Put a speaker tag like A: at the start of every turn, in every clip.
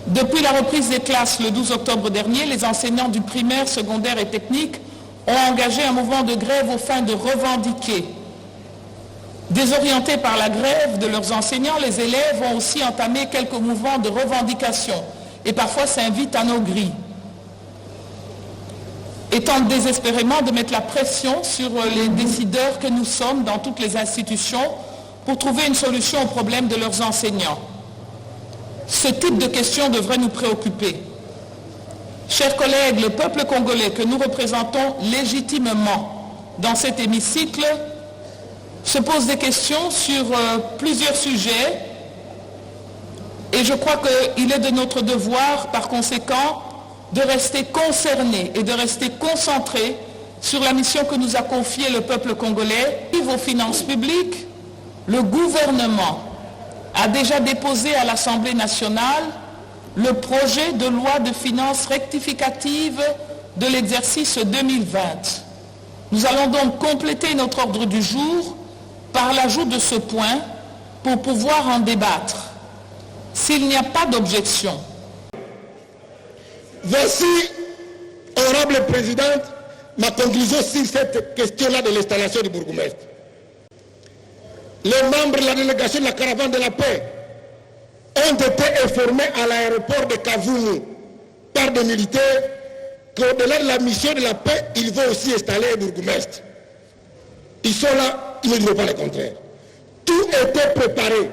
A: Depuis la reprise des classes le 12 octobre dernier, les enseignants du primaire, secondaire et technique ont engagé un mouvement de grève aux fins de revendiquer. Désorientés par la grève de leurs enseignants, les élèves ont aussi entamé quelques mouvements de revendication et parfois s'invitent à nos grilles et tentent désespérément de mettre la pression sur les décideurs que nous sommes dans toutes les institutions pour trouver une solution aux problèmes de leurs enseignants. Ce type de questions devrait nous préoccuper. Chers collègues, le peuple congolais que nous représentons légitimement dans cet hémicycle se pose des questions sur plusieurs sujets et je crois qu'il est de notre devoir, par conséquent, de rester concernés et de rester concentrés sur la mission que nous a confiée le peuple congolais. Aux finances publiques, le gouvernement a déjà déposé à l'Assemblée nationale le projet de loi de finances rectificative de l'exercice 2020. Nous allons donc compléter notre ordre du jour par l'ajout de ce point pour pouvoir en débattre. S'il n'y a pas d'objection.
B: Voici, honorable présidente, ma conclusion sur cette question-là de l'installation du bourgmestre. Les membres de la délégation de la caravane de la paix ont été informés à l'aéroport de Kavumu par des militaires qu'au-delà de la mission de la paix, ils vont aussi installer un bourgmestre. Ils sont là, ils ne diront pas le contraire. Tout était préparé.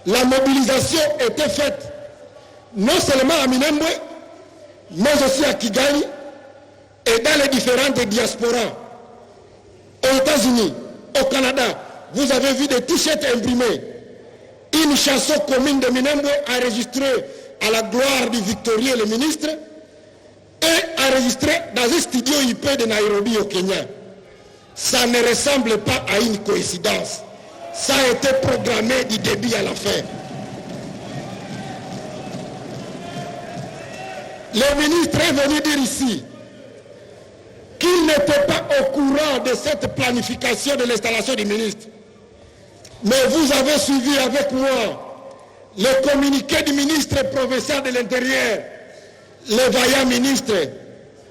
B: La mobilisation était faite, non seulement à Minembwe, mais aussi à Kigali et dans les différentes diasporas. Aux États-Unis, au Canada, vous avez vu des t-shirts imprimés. Une chanson commune de Minembwe enregistrée à la gloire du victorieux, le ministre, et enregistrée dans un studio IP de Nairobi au Kenya. Ça ne ressemble pas à une coïncidence. Ça a été programmé du début à la fin. Le ministre est venu dire ici qu'il n'était pas au courant de cette planification de l'installation du ministre. Mais vous avez suivi avec moi le communiqué du ministre provincial de l'Intérieur, le vaillant ministre,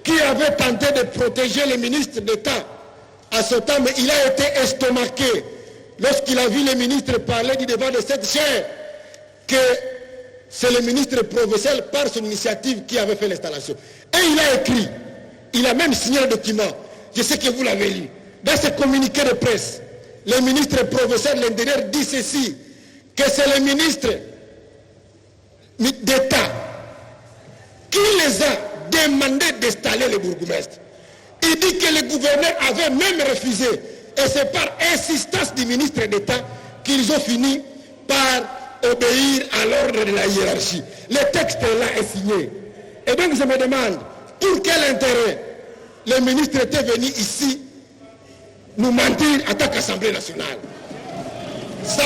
B: qui avait tenté de protéger le ministre d'État à ce temps, mais il a été estomaqué lorsqu'il a vu le ministre parler du devant de cette chaire, que c'est le ministre provincial par son initiative qui avait fait l'installation. Et il a écrit, il a même signé le document, je sais que vous l'avez lu, dans ce communiqué de presse, le ministre provincial de l'Intérieur dit ceci, que c'est le ministre d'État qui les a demandé d'installer le bourgmestre. Il dit que le gouverneur avait même refusé. Et c'est par insistance du ministre d'État qu'ils ont fini par obéir à l'ordre de la hiérarchie. Le texte là est signé. Et donc je me demande, pour quel intérêt le ministre était venu ici nous mentir en tant qu'Assemblée nationale? Ça,